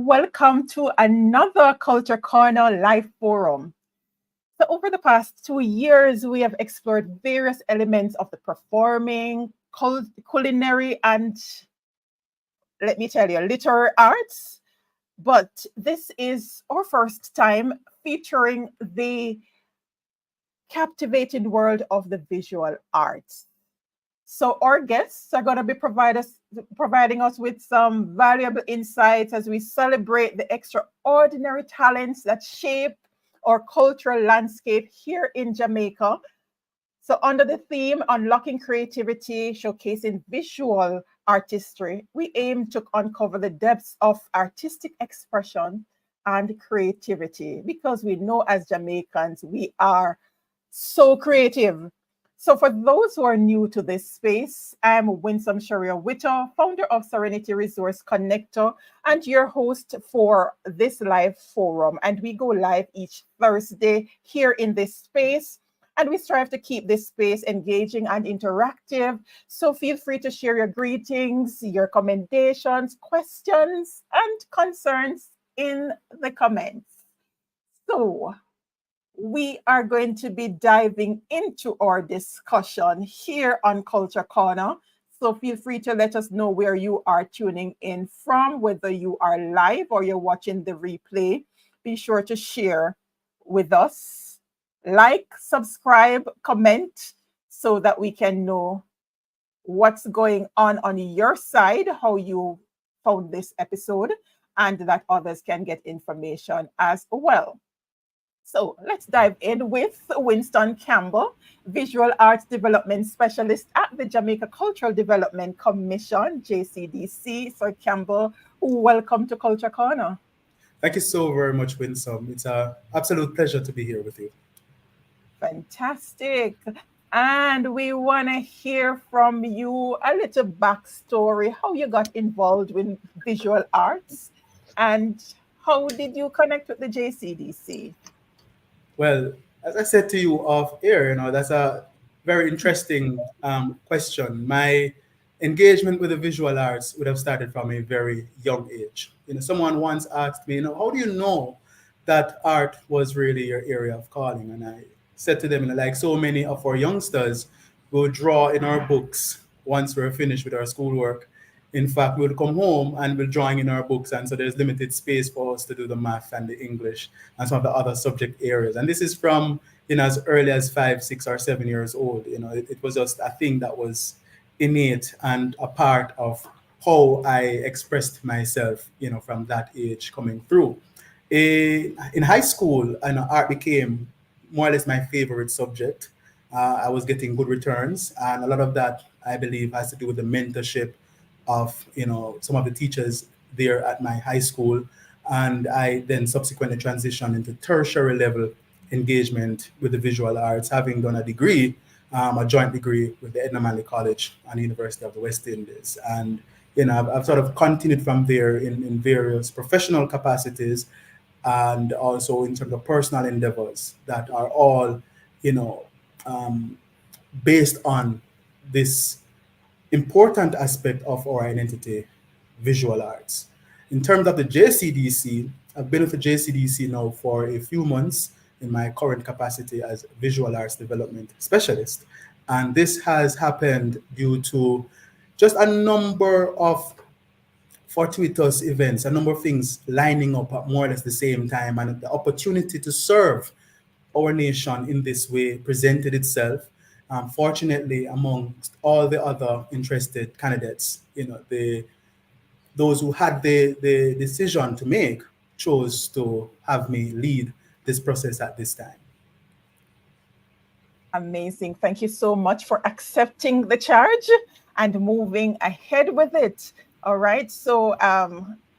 Welcome to another Culture Corner live forum. So, over the past 2 years, we have explored various elements of the performing, culinary, and let me tell you, literary arts. But this is our first time featuring the captivating world of the visual arts. So our guests are going to be providing us with some valuable insights as we celebrate the extraordinary talents that shape our cultural landscape here in Jamaica. So under the theme Unlocking Creativity, Showcasing Visual Artistry, we aim to uncover the depths of artistic expression and creativity because we know as Jamaicans, we are so creative. So for those who are new to this space, I'm Winston Witter, founder of Serenity Resource Connector and your host for this live forum. And we go live each Thursday here in this space. And we strive to keep this space engaging and interactive. So feel free to share your greetings, your commendations, questions, and concerns in the comments. So we are going to be diving into our discussion here on Culture Corner. So feel free to let us know where you are tuning in from, whether you are live or you're watching the replay. Be sure to share with us, like, subscribe, comment, so that we can know what's going on your side, how you found this episode, and that others can get information as well. So let's dive in with Winston Campbell, Visual Arts Development Specialist at the Jamaica Cultural Development Commission, JCDC. So Campbell, welcome to Culture Corner. Thank you so very much, Winston. It's an absolute pleasure to be here with you. Fantastic. And we want to hear from you a little backstory, how you got involved with visual arts and how did you connect with the JCDC? Well, as I said to you off air, that's a very interesting question. My engagement with the visual arts would have started from a very young age. Someone once asked me, how do you know that art was really your area of calling? And I said to them, like so many of our youngsters, we'll draw in our books once we're finished with our schoolwork. In fact, we'll come home and we're drawing in our books, and so there's limited space for us to do the math and the English and some of the other subject areas. And this is from as early as 5, 6, or 7 years old. It was just a thing that was innate and a part of how I expressed myself, from that age coming through. In high school, art became more or less my favorite subject. I was getting good returns, and a lot of that, I believe, has to do with the mentorship of some of the teachers there at my high school, and I then subsequently transitioned into tertiary level engagement with the visual arts, having done a degree, a joint degree with the Edna Manley College and the University of the West Indies. And I've sort of continued from there in various professional capacities, and also in terms of personal endeavors that are all based on this important aspect of our identity, visual arts. In terms of the JCDC, I've been with the JCDC now for a few months in my current capacity as Visual Arts Development Specialist. And this has happened due to just a number of fortuitous events, a number of things lining up at more or less the same time, and the opportunity to serve our nation in this way presented itself. Fortunately, amongst all the other interested candidates, those who had the decision to make chose to have me lead this process at this time. Amazing. Thank you so much for accepting the charge and moving ahead with it. All right. So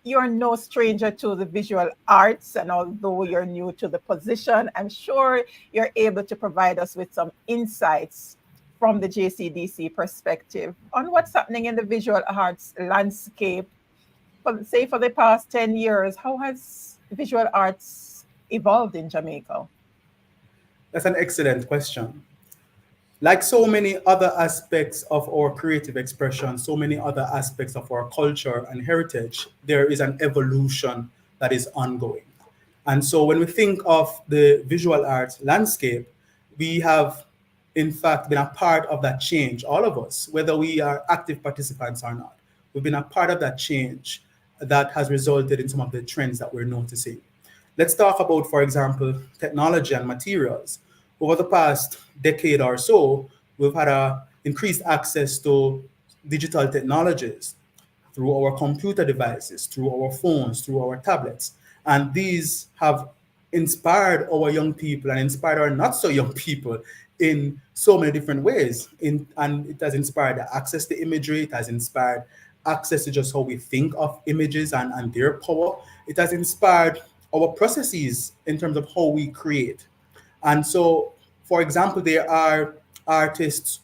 you're no stranger to the visual arts, and although you're new to the position, I'm sure you're able to provide us with some insights from the JCDC perspective on what's happening in the visual arts landscape. For the past 10 years, how has visual arts evolved in Jamaica? That's an excellent question. Like so many other aspects of our creative expression, so many other aspects of our culture and heritage, there is an evolution that is ongoing. And so when we think of the visual arts landscape, we have, in fact, been a part of that change, all of us, whether we are active participants or not. We've been a part of that change that has resulted in some of the trends that we're noticing. Let's talk about, for example, technology and materials. Over the past decade or so, we've had a increased access to digital technologies through our computer devices, through our phones, through our tablets. And these have inspired our young people and inspired our not so young people in so many different ways. And it has inspired the access to imagery, it has inspired access to just how we think of images and their power. It has inspired our processes in terms of how we create. And so, for example, there are artists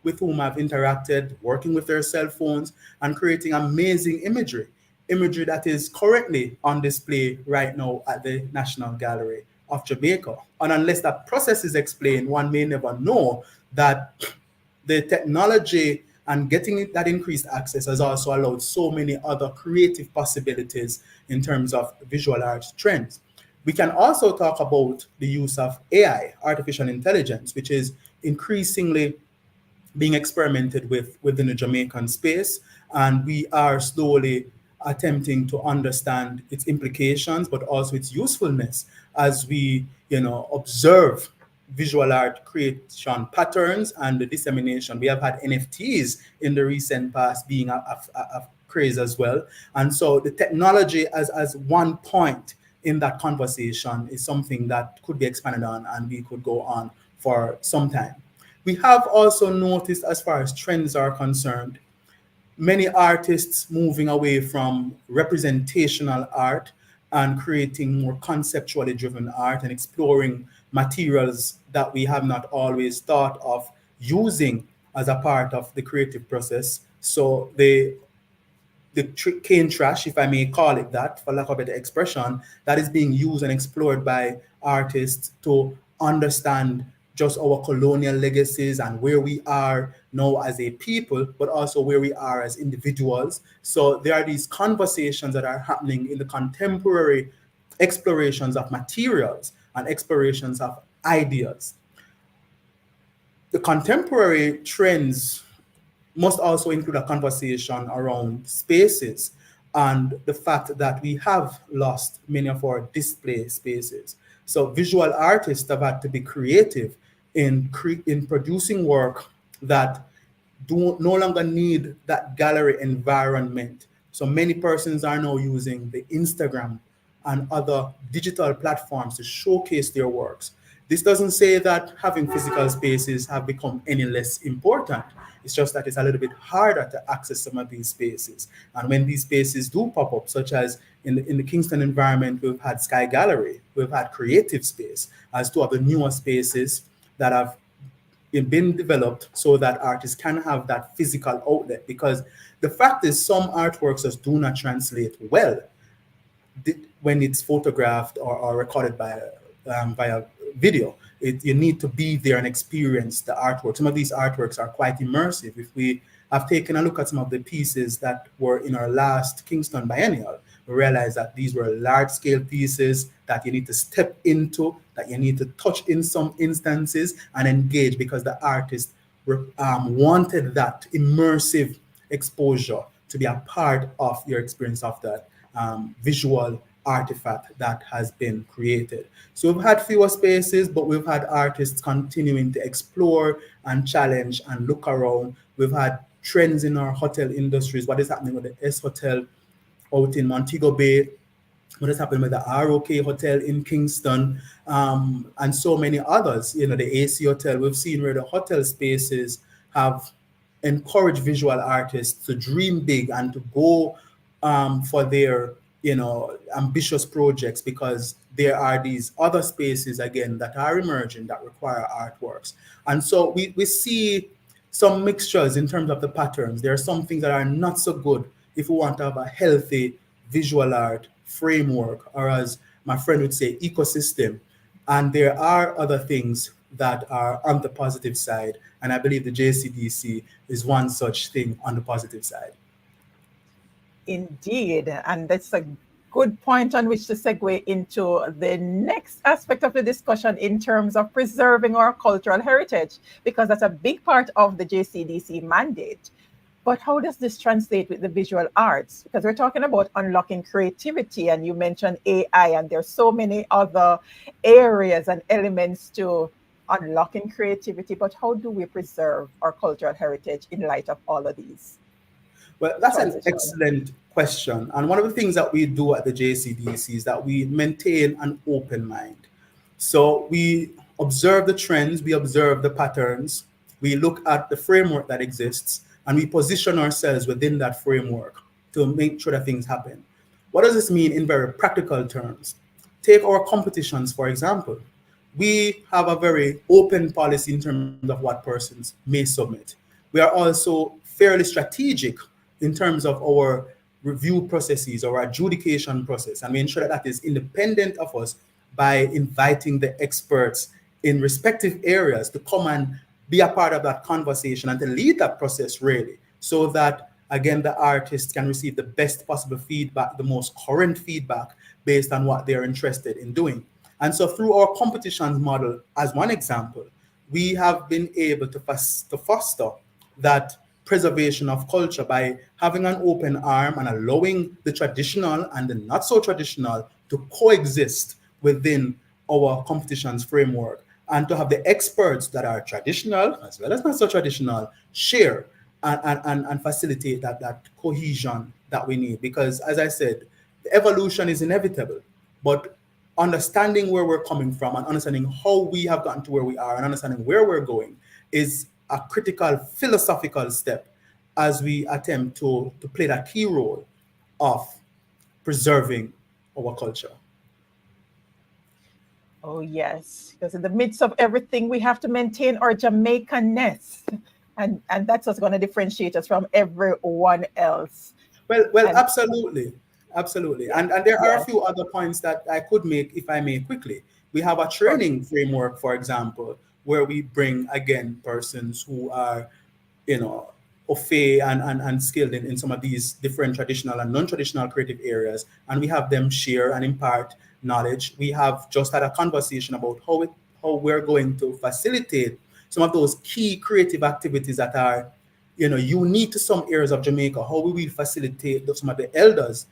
with whom I've interacted, working with their cell phones and creating amazing imagery that is currently on display right now at the National Gallery of Jamaica. And unless that process is explained, one may never know that the technology and getting that increased access has also allowed so many other creative possibilities in terms of visual arts trends. We can also talk about the use of AI, artificial intelligence, which is increasingly being experimented with within the Jamaican space, and we are slowly attempting to understand its implications, but also its usefulness as we, observe visual art creation patterns and the dissemination. We have had NFTs in the recent past being a craze as well, and so the technology as one point in that conversation is something that could be expanded on, and we could go on for some time. We have also noticed, as far as trends are concerned, many artists moving away from representational art and creating more conceptually driven art and exploring materials that we have not always thought of using as a part of the creative process. So the cane trash, if I may call it that, for lack of a better expression, that is being used and explored by artists to understand just our colonial legacies and where we are now as a people, but also where we are as individuals. So there are these conversations that are happening in the contemporary explorations of materials and explorations of ideas. The contemporary trends must also include a conversation around spaces and the fact that we have lost many of our display spaces. So visual artists have had to be creative in producing work that do no longer need that gallery environment. So many persons are now using the Instagram and other digital platforms to showcase their works. This doesn't say that having physical spaces have become any less important. It's just that it's a little bit harder to access some of these spaces. And when these spaces do pop up, such as in the Kingston environment, we've had Sky Gallery, we've had Creative Space as two of the newer spaces that have been developed so that artists can have that physical outlet. Because the fact is, some artworks just do not translate well when it's photographed or recorded by via video. You need to be there and experience the artwork. Some of these artworks are quite immersive. If we have taken a look at some of the pieces that were in our last Kingston Biennial, we realize that these were large-scale pieces that you need to step into, that you need to touch in some instances and engage, because the artist wanted that immersive exposure to be a part of your experience of that visual artifact that has been created. So we've had fewer spaces, but we've had artists continuing to explore and challenge and look around. We've had trends in our hotel industries. What is happening with the S Hotel out in Montego Bay? What has happened with the ROK Hotel in Kingston, and so many others? The AC Hotel, we've seen where the hotel spaces have encouraged visual artists to dream big and to go for their ambitious projects, because there are these other spaces again that are emerging that require artworks. And so we see some mixtures in terms of the patterns. There are some things that are not so good if we want to have a healthy visual art framework, or as my friend would say, ecosystem. And there are other things that are on the positive side. And I believe the JCDC is one such thing on the positive side. Indeed. And that's a good point on which to segue into the next aspect of the discussion in terms of preserving our cultural heritage, because that's a big part of the JCDC mandate. But how does this translate with the visual arts? Because we're talking about unlocking creativity, and you mentioned AI, and there's so many other areas and elements to unlocking creativity. But how do we preserve our cultural heritage in light of all of these Well, that's an transitions? excellent question. And one of the things that we do at the JCDC is that we maintain an open mind. So we observe the trends, we observe the patterns, we look at the framework that exists, and we position ourselves within that framework to make sure that things happen. What does this mean in very practical terms? Take our competitions, for example. We have a very open policy in terms of what persons may submit. We are also fairly strategic in terms of our review processes or adjudication process, and we ensure that that is independent of us by inviting the experts in respective areas to come and be a part of that conversation and to lead that process really, so that again the artists can receive the best possible feedback, the most current feedback based on what they're interested in doing. And so through our competitions model, as one example, we have been able to foster that preservation of culture by having an open arm and allowing the traditional and the not so traditional to coexist within our competitions framework, and to have the experts that are traditional as well as not so traditional share and facilitate that cohesion that we need. Because as I said, the evolution is inevitable, but understanding where we're coming from and understanding how we have gotten to where we are and understanding where we're going is a critical philosophical step as we attempt to play that key role of preserving our culture. Oh, yes, because in the midst of everything, we have to maintain our Jamaican-ness. And that's what's going to differentiate us from everyone else. Well, And absolutely, absolutely. And there are a yes, few other points that I could make, if I may, quickly. We have a sure. training framework, for example, where we bring again persons who are, you know, au fait and skilled in some of these different traditional and non-traditional creative areas, and we have them share and impart knowledge. We have just had a conversation about how we're going to facilitate some of those key creative activities that are, you know, unique to some areas of Jamaica. How we will facilitate some of the elders,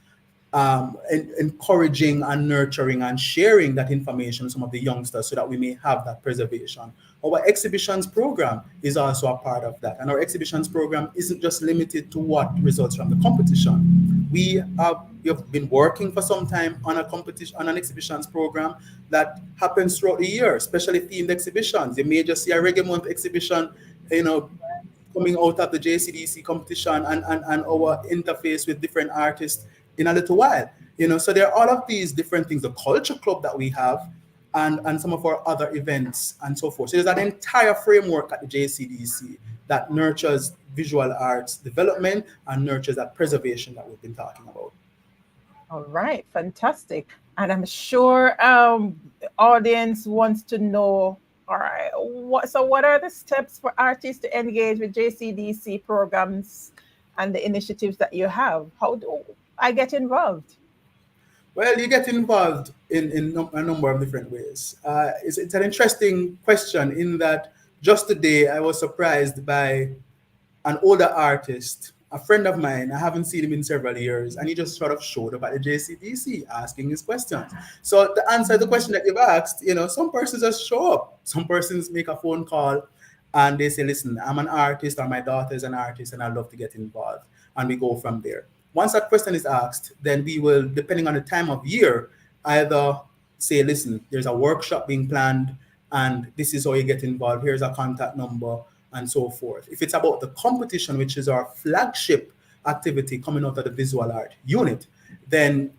encouraging and nurturing and sharing that information with some of the youngsters so that we may have that preservation. Our exhibitions program is also a part of that. And our exhibitions program isn't just limited to what results from the competition. We have been working for some time on a competition, on an exhibitions program that happens throughout the year, especially themed exhibitions. You may just see a Reggae Month exhibition, you know, coming out of the JCDC competition and our interface with different artists in a little while. You know, so there are all of these different things, the culture club that we have, and some of our other events and so forth. So there's an entire framework at the JCDC that nurtures visual arts development and nurtures that preservation that we've been talking about. All right, fantastic. And I'm sure the audience wants to know, all right, what are the steps for artists to engage with JCDC programs and the initiatives that you have? How do I get involved? Well, you get involved in a number of different ways. It's an interesting question in that just today I was surprised by an older artist, a friend of mine. I haven't seen him in several years, and he just sort of showed up at the JCDC asking his questions. So to answer the question that you've asked, you know, some persons just show up. Some persons make a phone call and they say, listen, I'm an artist or my daughter is an artist and I'd love to get involved. And we go from there. Once that question is asked, then we will, depending on the time of year, either say, listen, there's a workshop being planned and this is how you get involved. Here's a contact number and so forth. If it's about the competition, which is our flagship activity coming out of the visual art unit, then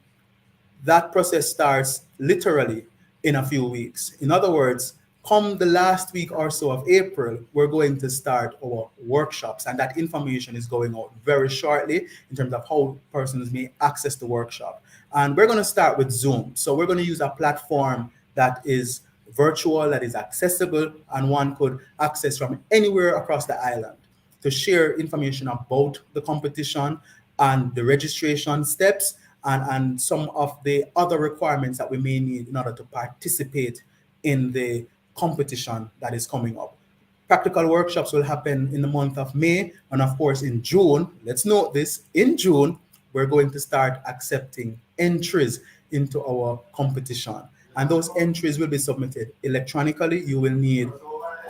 that process starts literally in a few weeks. In other words, come the last week or so of April, we're going to start our workshops, and that information is going out very shortly in terms of how persons may access the workshop. And we're going to start with Zoom. So we're going to use a platform that is virtual, that is accessible, and one could access from anywhere across the island to share information about the competition and the registration steps and some of the other requirements that we may need in order to participate in the competition that is coming up. Practical workshops will happen in the month of May, and of course in June, let's note this, in June, we're going to start accepting entries into our competition. And those entries will be submitted electronically. You will need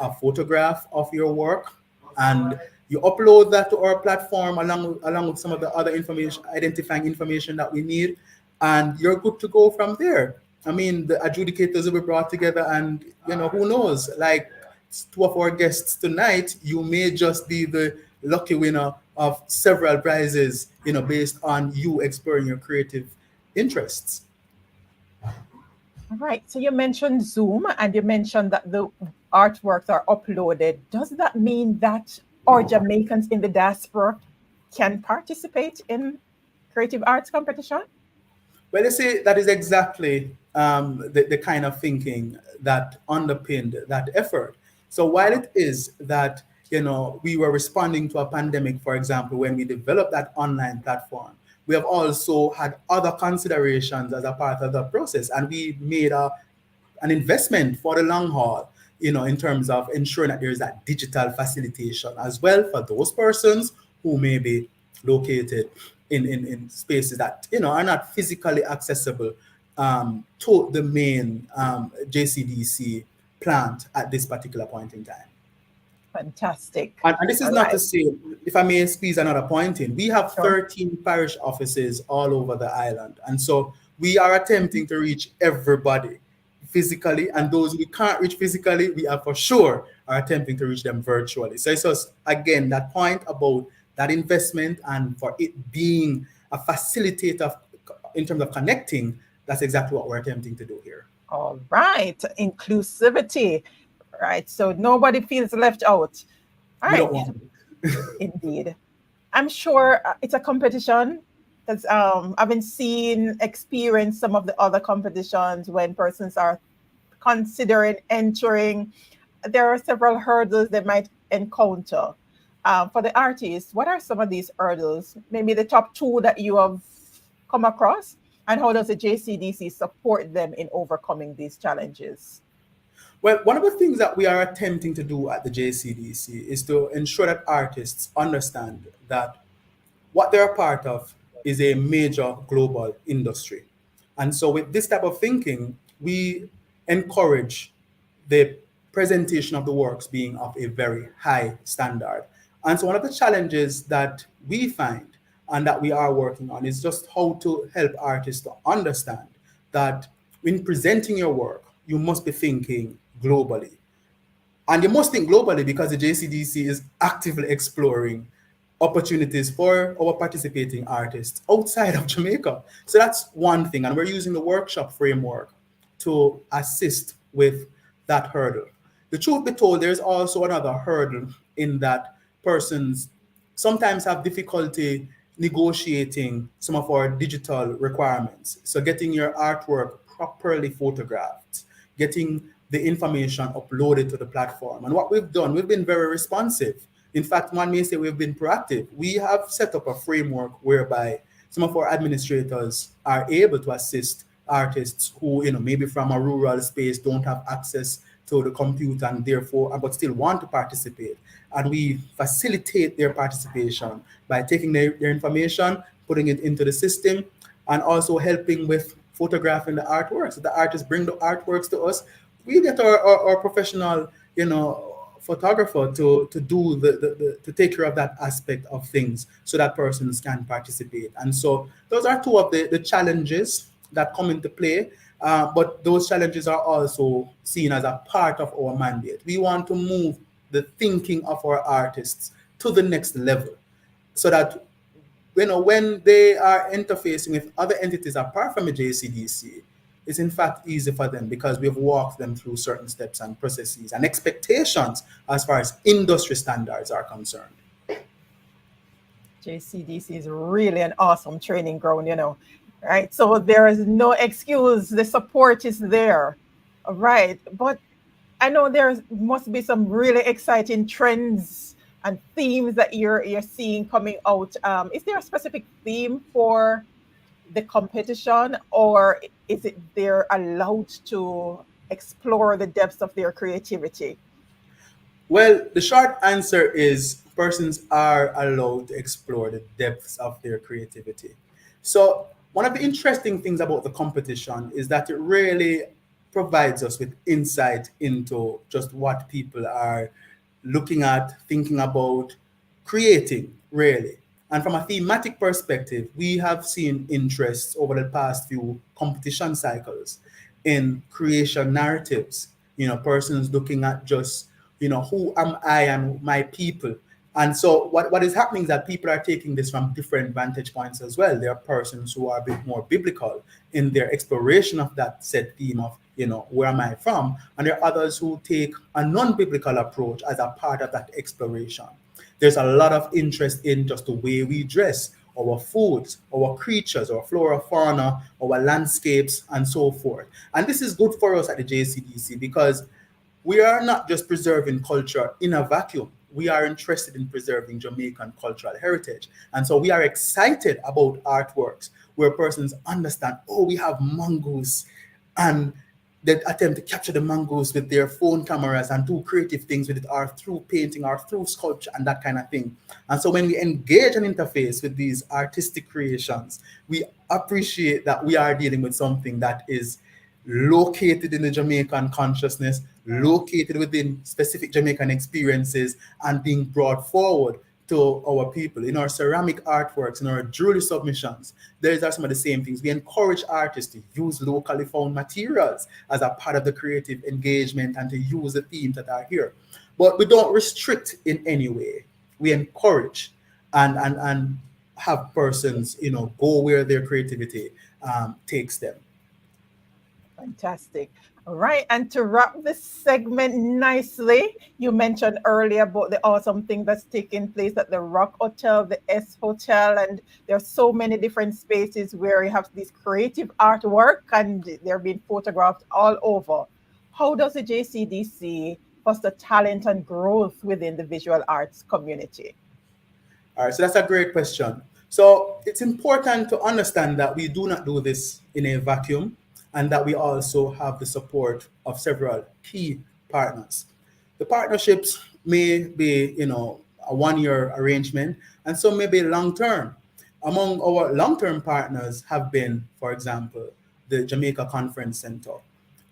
a photograph of your work, and you upload that to our platform along with some of the other information, identifying information that we need, and you're good to go from there. I mean, the adjudicators will be brought together, and who knows, like two of our guests tonight, you may just be the lucky winner of several prizes, based on you exploring your creative interests. All right. So you mentioned Zoom and you mentioned that the artworks are uploaded. Does that mean that our Jamaicans in the diaspora can participate in creative arts competition? Well, you see, that is exactly the kind of thinking that underpinned that effort. So while it is that, we were responding to a pandemic, for example, when we developed that online platform, we have also had other considerations as a part of the process. And we made an investment for the long haul, in terms of ensuring that there is that digital facilitation as well for those persons who may be located in spaces that, are not physically accessible to the main JCDC plant at this particular point in time. Fantastic. And this is not to say, if I may squeeze another point in, we have 13 parish offices all over the island. And so we are attempting to reach everybody physically, and those we can't reach physically, we are for sure are attempting to reach them virtually. So it's just, again, that point about that investment and for it being a facilitator in terms of connecting, that's exactly what we're attempting to do here. All right. Inclusivity. Right. So nobody feels left out. All right. Indeed. I'm sure it's a competition because I've experienced some of the other competitions when persons are considering entering. There are several hurdles they might encounter. For the artists, what are some of these hurdles? Maybe the top two that you have come across, and how does the JCDC support them in overcoming these challenges? Well, one of the things that we are attempting to do at the JCDC is to ensure that artists understand that what they're a part of is a major global industry. And so with this type of thinking, we encourage the presentation of the works being of a very high standard. And so one of the challenges that we find and that we are working on is just how to help artists to understand that when presenting your work, you must be thinking globally. And you must think globally because the JCDC is actively exploring opportunities for our participating artists outside of Jamaica. So that's one thing. And we're using the workshop framework to assist with that hurdle. The truth be told, there's also another hurdle in that persons sometimes have difficulty negotiating some of our digital requirements. So getting your artwork properly photographed, getting the information uploaded to the platform. And what we've done, we've been very responsive. In fact, one may say we've been proactive. We have set up a framework whereby some of our administrators are able to assist artists who, maybe from a rural space don't have access to the computer and therefore, but still want to participate. And we facilitate their participation by taking their information, putting it into the system, and also helping with photographing the artworks. So the artists bring the artworks to us. We get our professional, photographer to do to take care of that aspect of things so that persons can participate. And so those are two of the challenges that come into play. But those challenges are also seen as a part of our mandate. We want to move the thinking of our artists to the next level so that when they are interfacing with other entities apart from the JCDC, it's in fact easy for them because we've walked them through certain steps and processes and expectations as far as industry standards are concerned. JCDC is really an awesome training ground, right? So there is no excuse. The support is there. Right. But I know there must be some really exciting trends and themes that you're seeing coming out. Is there a specific theme for the competition, or is it they're allowed to explore the depths of their creativity? Well, the short answer is persons are allowed to explore the depths of their creativity. So, one of the interesting things about the competition is that it really provides us with insight into just what people are looking at, thinking about, creating, really. And from a thematic perspective, we have seen interest over the past few competition cycles in creation narratives. Persons looking at just, who am I and my people. And so what is happening is that people are taking this from different vantage points as well. There are persons who are a bit more biblical in their exploration of that set theme of, where am I from? And there are others who take a non-biblical approach as a part of that exploration. There's a lot of interest in just the way we dress, our foods, our creatures, our flora, fauna, our landscapes, and so forth. And this is good for us at the JCDC because we are not just preserving culture in a vacuum. We are interested in preserving Jamaican cultural heritage. And so we are excited about artworks where persons understand, oh, we have mongoose, and they attempt to capture the mongoose with their phone cameras and do creative things with it, or through painting, or through sculpture, and that kind of thing. And so when we engage and interface with these artistic creations, we appreciate that we are dealing with something that is located in the Jamaican consciousness, located within specific Jamaican experiences, and being brought forward to our people. In our ceramic artworks, in our jewelry submissions, these are some of the same things. We encourage artists to use locally found materials as a part of the creative engagement and to use the themes that are here. But we don't restrict in any way. We encourage and have persons, go where their creativity takes them. Fantastic. All right. And to wrap this segment nicely, you mentioned earlier about the awesome thing that's taking place at the Rock Hotel, the S Hotel, and there are so many different spaces where you have this creative artwork and they're being photographed all over. How does the JCDC foster talent and growth within the visual arts community? All right, so that's a great question. So it's important to understand that we do not do this in a vacuum and that we also have the support of several key partners. The partnerships may be, a one-year arrangement, and some may be long-term. Among our long-term partners have been, for example, the Jamaica Conference Center,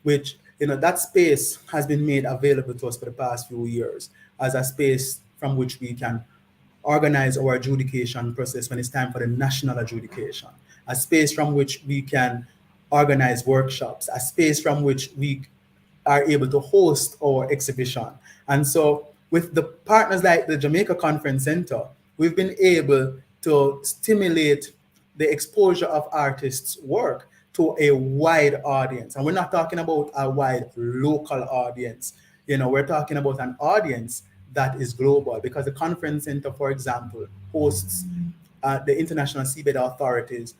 which, that space has been made available to us for the past few years as a space from which we can organize our adjudication process when it's time for the national adjudication, a space from which we can organize workshops, a space from which we are able to host our exhibition. And so with the partners like the Jamaica Conference Center, we've been able to stimulate the exposure of artists' work to a wide audience. And we're not talking about a wide local audience. We're talking about an audience that is global because the conference center, for example, hosts the International Seabed Authorities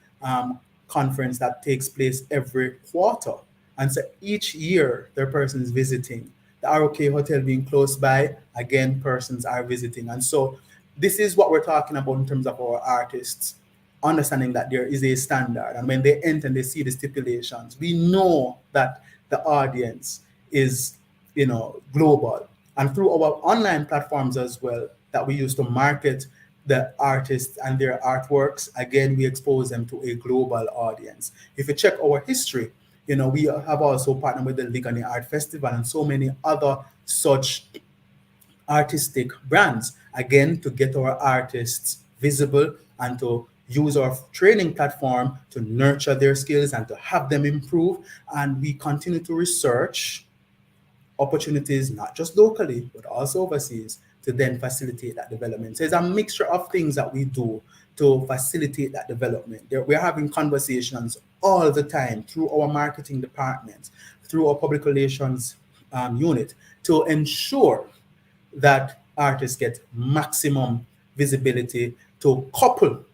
conference that takes place every quarter. And so each year there are persons visiting. The ROK Hotel being close by, again, persons are visiting. And so this is what we're talking about in terms of our artists, understanding that there is a standard. And when they enter and they see the stipulations, we know that the audience is, global. And through our online platforms as well that we use to market the artists and their artworks, again, we expose them to a global audience. If you check our history, we have also partnered with the Ligani Art Festival and so many other such artistic brands, again, to get our artists visible and to use our training platform to nurture their skills and to have them improve. And we continue to research opportunities, not just locally, but also overseas, to then facilitate that development. So it's a mixture of things that we do to facilitate that development. We're having conversations all the time through our marketing department, through our public relations unit, to ensure that artists get maximum visibility, to couple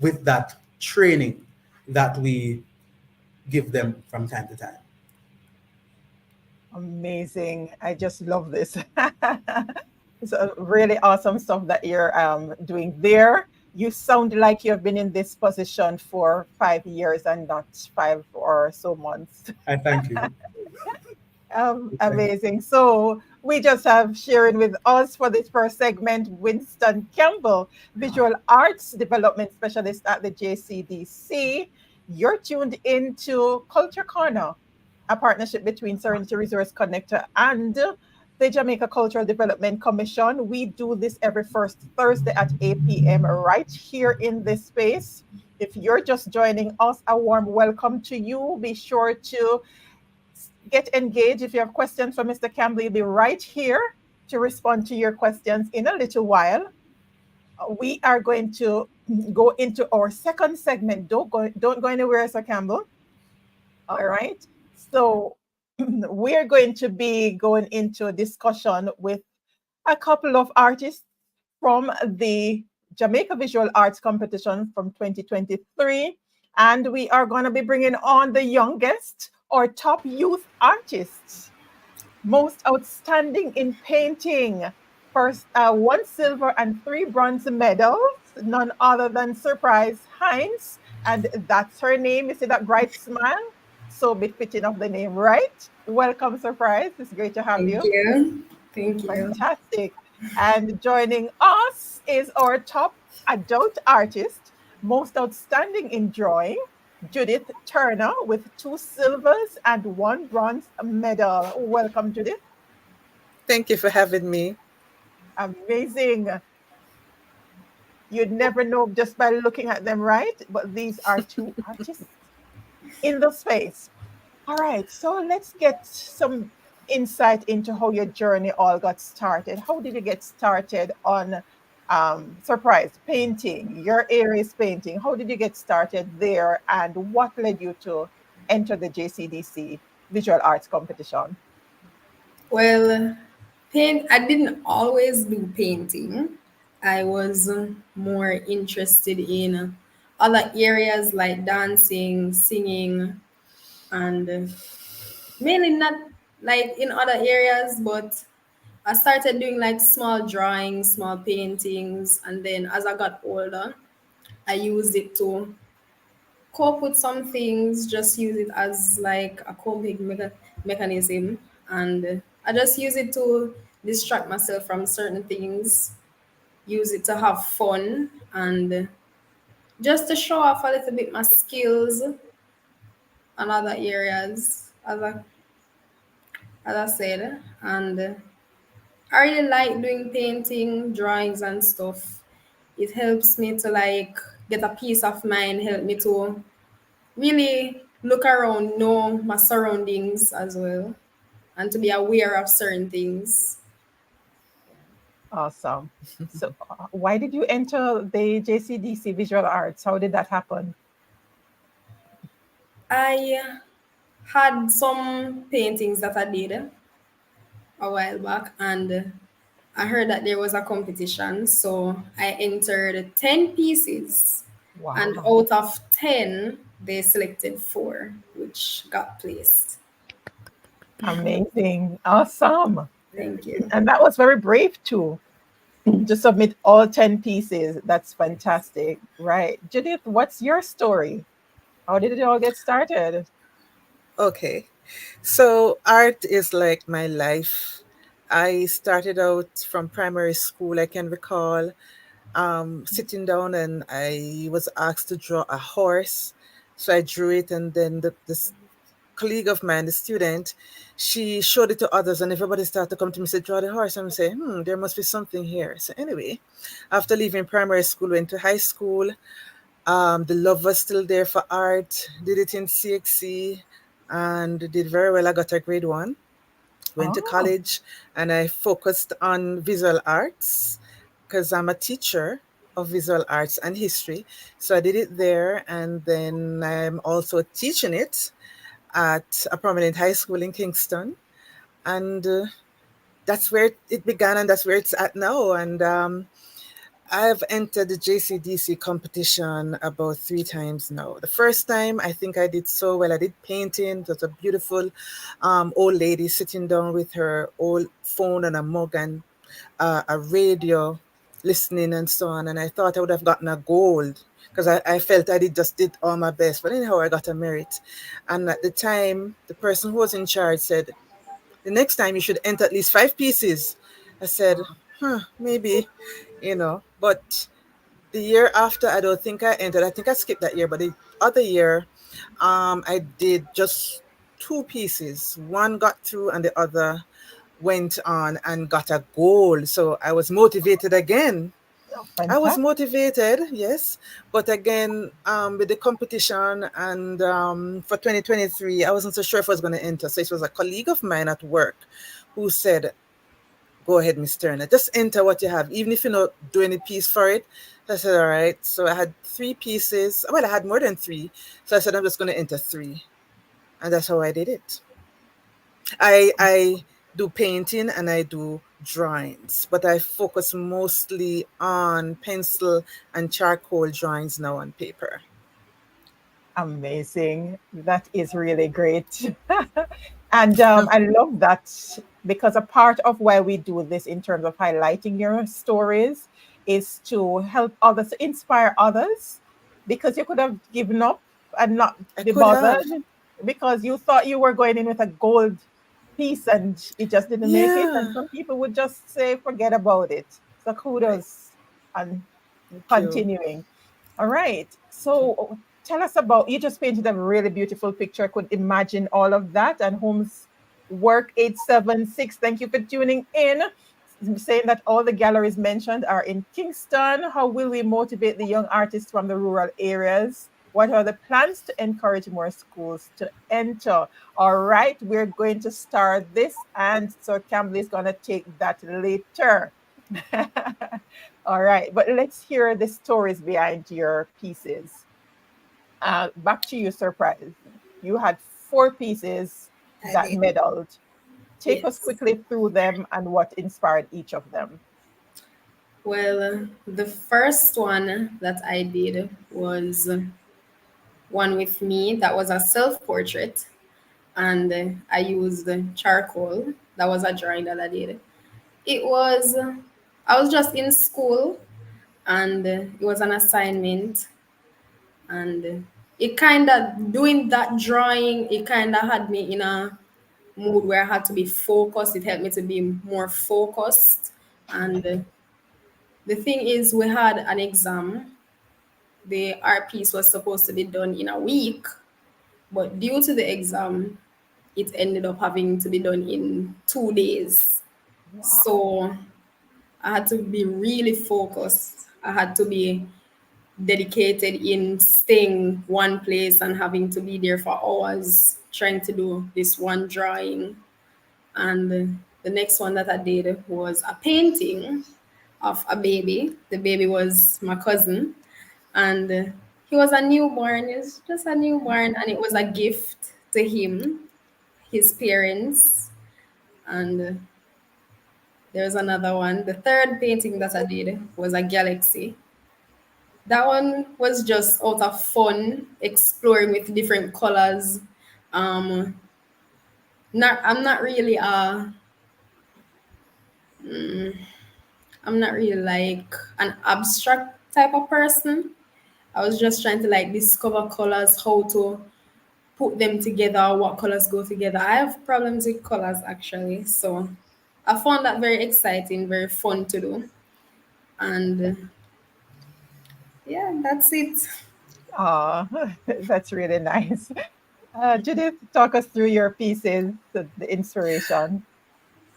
with that training that we give them from time to time. Amazing. I just love this. It's a really awesome stuff that you're doing there. You sound like you've been in this position for 5 years and not 5 or so months. I thank you. Thank you. Amazing. So we just have sharing with us for this first segment Winston Campbell, Visual Arts Development Specialist at the JCDC. You're tuned into Culture Corner, a partnership between Serenity Resource Connector and the Jamaica Cultural Development Commission. We do this every first Thursday at 8 p.m. right here in this space. If you're just joining us, a warm welcome to you. Be sure to get engaged. If you have questions for Mr. Campbell, he'll be right here to respond to your questions in a little while. We are going to go into our second segment. Don't go anywhere, Sir Campbell. All right. So we're going to be going into a discussion with a couple of artists from the Jamaica Visual Arts Competition from 2023. And we are going to be bringing on the youngest or top youth artists, most outstanding in painting. First, 1 silver and 3 bronze medals, none other than Surprise Hines. And that's her name. You see that bright smile? So befitting of the name, right? Welcome, Surprise. It's great to have Thank you. you. Thank you. Fantastic. And joining us is our top adult artist, most outstanding in drawing, Judith Turner, with 2 silvers and 1 bronze medal. Welcome, Judith. Thank you for having me. Amazing. You'd never know just by looking at them, right? But these are two artists in the space. All right, so let's get some insight into how your journey all got started. How did you get started on Surprise painting? Your area is painting. How did you get started there, and what led you to enter the JCDC Visual Arts Competition? Well, I didn't always do painting. I was more interested in other areas like dancing, singing, and mainly not like in other areas, but I started doing like small drawings, small paintings, and then as I got older, I used it to cope with some things, just use it as like a mechanism. And I just use it to distract myself from certain things, use it to have fun, and just to show off a little bit my skills and other areas, as I said. And I really like doing painting, drawings, and stuff. It helps me to like get a peace of mind, help me to really look around, know my surroundings as well, and to be aware of certain things. Awesome. So, why did you enter the JCDC Visual Arts? How did that happen? I had some paintings that I did a while back, and I heard that there was a competition, so I entered 10 pieces, and Wow. out of 10, they selected 4, which got placed. Amazing. Awesome. Thank you. And that was very brave too, to submit all 10 pieces. That's fantastic. Right. Judith, what's your story? How did it all get started? Okay. So, art is like my life. I started out from primary school, I can recall, sitting down and I was asked to draw a horse. So I drew it, and then this colleague of mine, the student, she showed it to others, and everybody started to come to me and say, draw the horse. And I'm saying, there must be something here. So anyway, after leaving primary school, went to high school. The love was still there for art. Did it in CXC and did very well. I got a grade 1. Went to Oh, college and I focused on visual arts because I'm a teacher of visual arts and history. So I did it there, and then I'm also teaching it at a prominent high school in Kingston. And that's where it began, and that's where it's at now. And I've entered the JCDC competition about 3 times now. The first time, I think I did so well. I did painting. There's a beautiful old lady sitting down with her old phone and a mug and a radio, listening and so on. And I thought I would have gotten a gold because I felt I did all my best. But anyhow, I got a merit. And at the time, the person who was in charge said, the next time you should enter at least 5 pieces. I said, maybe, But the year after, I don't think I entered. I think I skipped that year. But the other year, I did just 2 pieces. One got through, and the other went on and got a goal. So I was motivated again. Oh, I was fantastic. motivated, yes, but again, with the competition and for 2023, I wasn't so sure if I was going to enter. So it was a colleague of mine at work who said, "Go ahead, Miss Turner, just enter what you have, even if you don't do any piece for it." I said, "All right." So I had 3 pieces. Well, I had more than three. So I said, "I'm just going to enter three," and that's how I did it. I do painting and I do drawings, but I focus mostly on pencil and charcoal drawings now on paper. Amazing. That is really great. And I love that because a part of why we do this in terms of highlighting your stories is to help others, to inspire others, because you could have given up and not I be could have. bothered because you thought you were going in with a gold piece and it just didn't make it. And Yeah. some people would just say, forget about it. So Right. kudos and Thank you. continuing. All right. So tell us about, you just painted a really beautiful picture. I could imagine all of that. And Home's Work 876. Thank you for tuning in. Saying that all the galleries mentioned are in Kingston. How will we motivate the young artists from the rural areas? What are the plans to encourage more schools to enter? All right, we're going to start this, and so Campbell is going to take that later. All right, but let's hear the stories behind your pieces. Back to you, Surprise. You had 4 pieces I that did. medaled. Take us Yes. quickly through them and what inspired each of them. Well, the first one that I did was one with me that was a self portrait, and I used charcoal. That was a drawing that I did. It was, I was just in school, and it was an assignment, and it kind of, doing that drawing, it kind of had me in a mood where I had to be focused. It helped me to be more focused. And the thing is, we had an exam. The art piece was supposed to be done in a week, but due to the exam, it ended up having to be done in 2 days. Wow. So I had to be really focused. I had to be dedicated in staying one place and having to be there for hours trying to do this one drawing. And the next one that I did was a painting of a baby. The baby was my cousin, and he was a newborn. He was just a newborn, and it was a gift to him, his parents. And there's another one. The third painting that I did was a galaxy. That one was just out of fun, exploring with different colors. Um, not I'm not really a I'm not really like an abstract type of person. I was just trying to like discover colors, how to put them together, what colors go together. I have problems with colors actually, so I found that very exciting, very fun to do, and yeah, that's it. Ah, that's really nice. Judith, talk us through your pieces, the inspiration.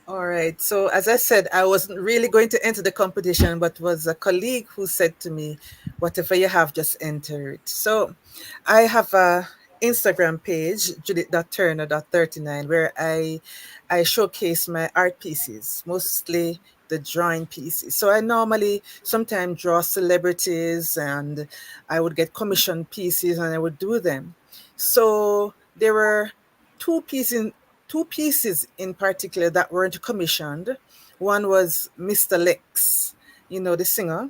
All right. So as I said, I wasn't really going to enter the competition, but was a colleague who said to me, "Whatever you have, just enter it." So I have a Instagram page, Judith.Turner.39, where I showcase my art pieces, mostly the drawing pieces. So I normally sometimes draw celebrities, and I would get commissioned pieces and I would do them. So there were two pieces two pieces in particular that weren't commissioned. One was Mr. Lex, the singer.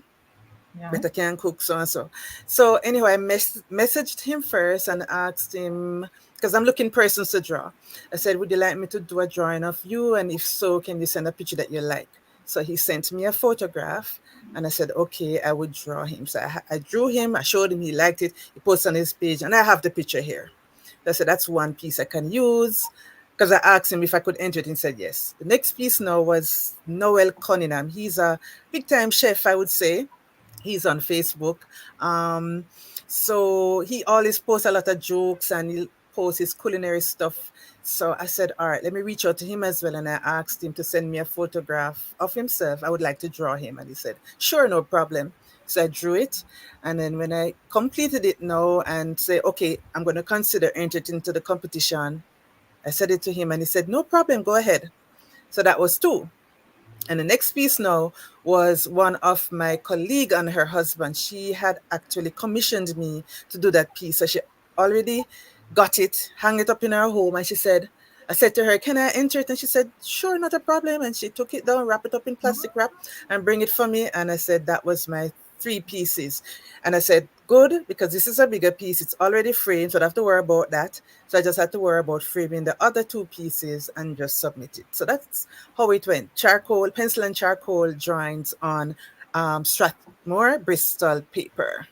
Yeah. Better can cook so and so. So anyway, I messaged him first and asked him, because I'm looking persons to draw. I said, would you like me to do a drawing of you? And if so, can you send a picture that you like? So he sent me a photograph and I said, okay, I would draw him. So I drew him, I showed him, he liked it, he posted on his page, and I have the picture here. I said, that's one piece I can use. Because I asked him if I could enter it, and he said yes. The next piece now was Noel Cunningham. He's a big time chef, I would say. He's on Facebook. Um, so he always posts a lot of jokes and he posts his culinary stuff. So I said, all right, let me reach out to him as well. And I asked him to send me a photograph of himself. I would like to draw him. And he said, sure, no problem. So I drew it. And then when I completed it now and say, okay, I'm going to consider entering it into the competition, I said it to him and he said, no problem, go ahead. So that was two. And the next piece now was one of my colleague and her husband. She had actually commissioned me to do that piece. So she already got it, hung it up in her home. And she said, I said to her, can I enter it? And she said, sure, not a problem. And she took it down, wrap it up in plastic wrap and bring it for me. And I said, that was my three pieces. And I said, good, because this is a bigger piece. It's already framed, so I don't have to worry about that. So I just had to worry about framing the other two pieces and just submit it. So that's how it went. Charcoal, pencil and charcoal drawings on Strathmore Bristol paper.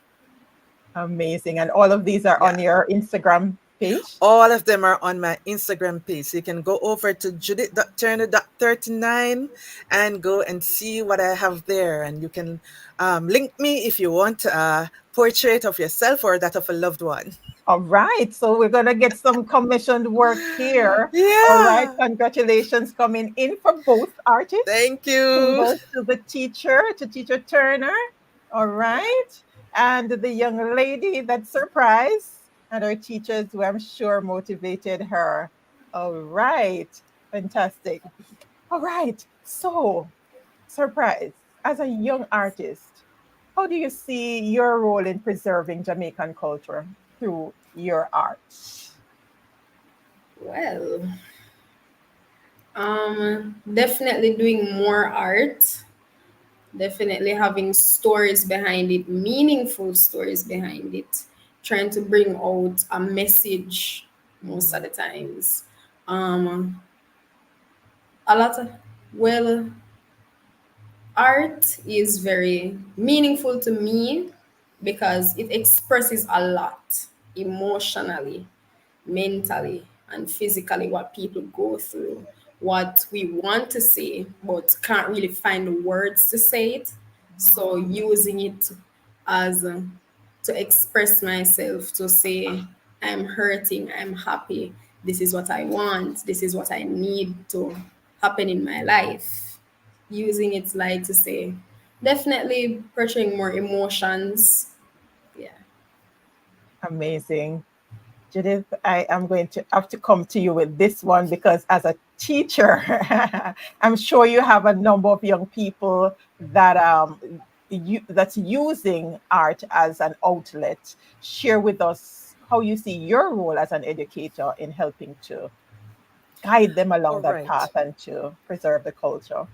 Amazing. And all of these are Yeah. on your Instagram page? All of them are on my Instagram page. So you can go over to Judith.Turner.39 and go and see what I have there. And you can link me if you want a portrait of yourself or that of a loved one. All right. So we're going to get some commissioned work here. All right. Yeah. Congratulations coming in for both artists. Thank you. Kudos to the teacher, to Teacher Turner. All right. And the young lady that surprised, and her teachers who I'm sure motivated her. All right. Fantastic. All right. So, surprise, as a young artist, how do you see your role in preserving Jamaican culture through your art? Well, definitely doing more art, definitely having stories behind it, meaningful stories behind it, trying to bring out a message most of the times. Um, a lot of, well, art is very meaningful to me because it expresses a lot emotionally, mentally, and physically what people go through, what we want to say, but can't really find the words to say it. So using it as to express myself, to say, I'm hurting, I'm happy, this is what I want, this is what I need to happen in my life. Using it like to say, definitely portraying more emotions. Yeah. Amazing. Judith, I am going to have to come to you with this one because as a teacher, I'm sure you have a number of young people that that's using art as an outlet. Share with us how you see your role as an educator in helping to guide them All along that right. path and to preserve the culture.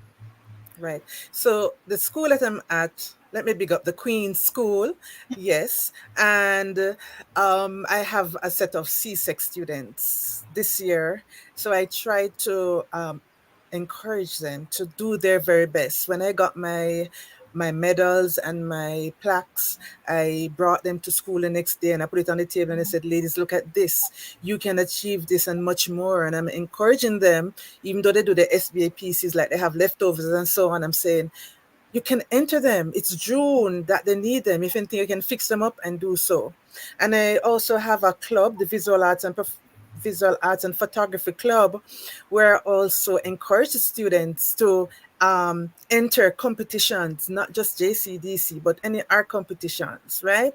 Right. So the school that I'm at, let me big up the Queen's School. Yes. And I have a set of C-Sex students this year. So I try to encourage them to do their very best. When I got my medals and my plaques, I brought them to school the next day and I put it on the table and I said, ladies, look at this. You can achieve this and much more. And I'm encouraging them, even though they do the SBA pieces, like they have leftovers and so on. I'm saying, you can enter them. It's June that they need them. If anything, you can fix them up and do so. And I also have a club, the Visual Arts and Photography Club, where I also encourage the students to enter competitions, not just JCDC, but any art competitions, right?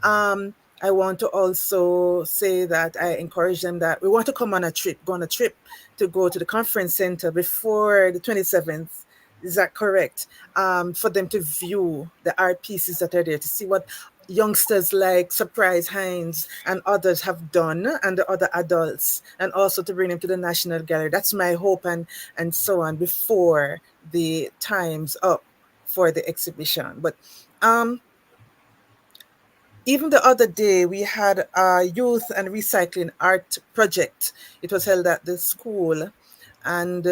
I want to also say that I encourage them that we want to come on a trip, go on a trip to go to the conference center before the 27th. Is that correct? For them to view the art pieces that are there, to see what youngsters like Surprise Hines and others have done, and the other adults, and also to bring them to the National Gallery. That's my hope, and so on, before the time's up for the exhibition. But even the other day, we had a youth and recycling art project. It was held at the school, and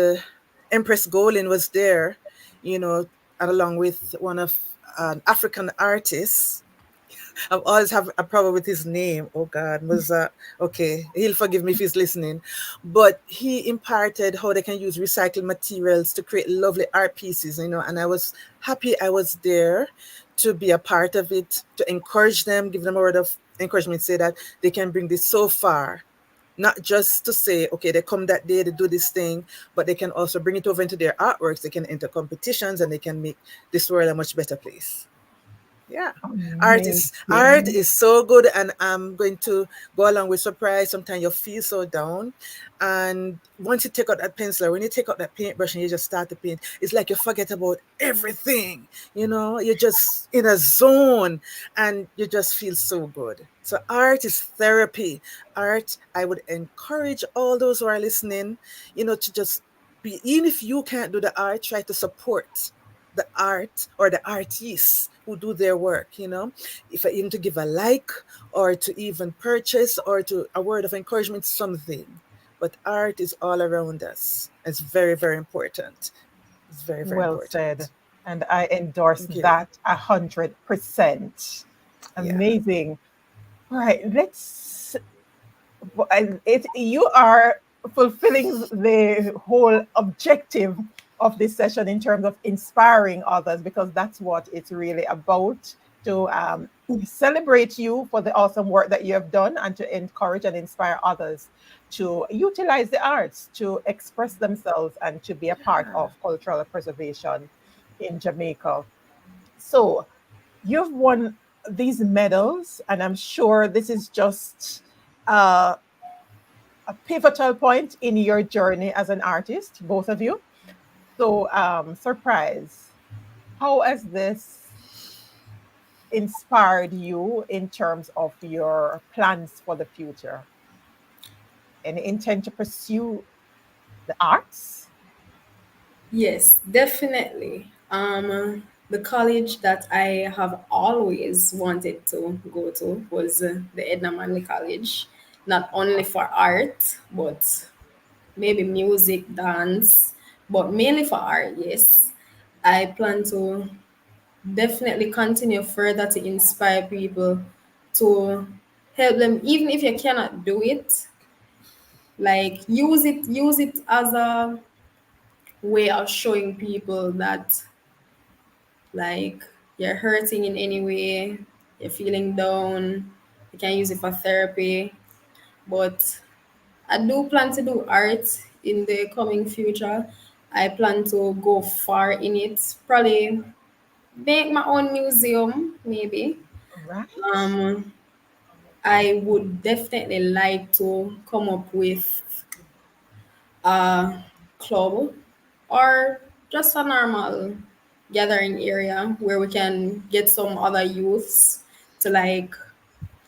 Empress Golin was there, you know, and along with one of an African artist. I always have a problem with his name. Oh God, was okay. He'll forgive me if he's listening. But he imparted how they can use recycled materials to create lovely art pieces, you know, and I was happy I was there to be a part of it, to encourage them, give them a word of encouragement, say that they can bring this so far. Not just to say, okay, they come that day, they do this thing, but they can also bring it over into their artworks. They can enter competitions and they can make this world a much better place. Yeah. Art Amazing. is so good, and I'm going to go along with surprise. Sometimes you feel so down, and once you take out that pencil, or when you take out that paintbrush and you just start to paint, it's like you forget about everything. You know, you're just in a zone, and you just feel so good. So art is therapy. Art, I would encourage all those who are listening, you know, to just be, even if you can't do the art, try to support the art or the artists who do their work, you know, if even to give a like or to even purchase or to a word of encouragement, something. But art is all around us. It's very, very important. It's very, very Well said. important. And I endorse Thank you. that 100%. Yeah. Amazing. All right, let's. You are fulfilling the whole objective of this session in terms of inspiring others, because that's what it's really about, to celebrate you for the awesome work that you have done and to encourage and inspire others to utilize the arts to express themselves and to be a part of cultural preservation in Jamaica. So you've won these medals, and I'm sure this is just uh, a pivotal point in your journey as an artist, both of you. So, surprise, how has this inspired you in terms of your plans for the future? Any intent to pursue the arts? Yes, definitely. The college that I have always wanted to go to was the Edna Manley College, not only for art, but maybe music, dance, but mainly for art, yes. I plan to definitely continue further to inspire people, to help them, even if you cannot do it, like use it as a way of showing people that, like, you're hurting in any way, you're feeling down, you can use it for therapy. But I do plan to do art in the coming future. I plan to go far in it, probably make my own museum, maybe. Right. um I would definitely like to come up with a club or just a normal gathering area where we can get some other youths to, like,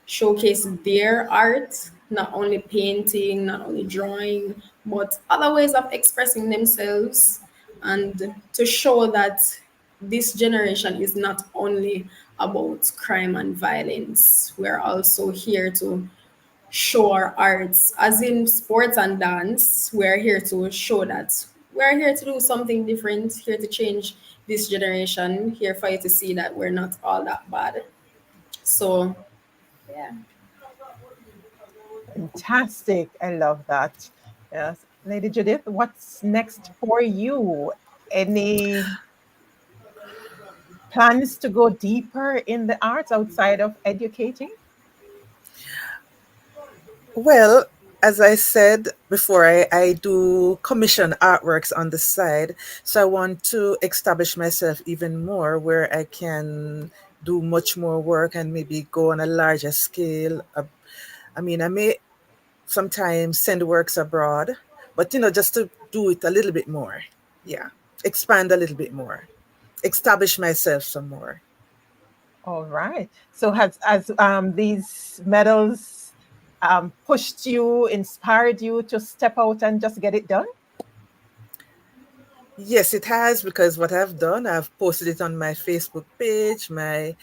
showcase their art, not only painting, not only drawing, but other ways of expressing themselves, and to show that this generation is not only about crime and violence. We're also here to show our arts, as in sports and dance. We're here to show that we're here to do something different, here to change this generation, here for you to see that we're not all that bad. So, yeah. Fantastic. I love that. Yes. Lady Judith, what's next for you? Any plans to go deeper in the arts outside of educating? Well, as I said before, I do commission artworks on the side. So I want to establish myself even more where I can do much more work and maybe go on a larger scale. I mean, I may sometimes send works abroad, but you know, just to do it a little bit more. Yeah. Expand a little bit more. Establish myself some more. All right. So has these medals pushed you, inspired you to step out and just get it done? Yes, it has, because what I've done, I've posted it on my Facebook page, my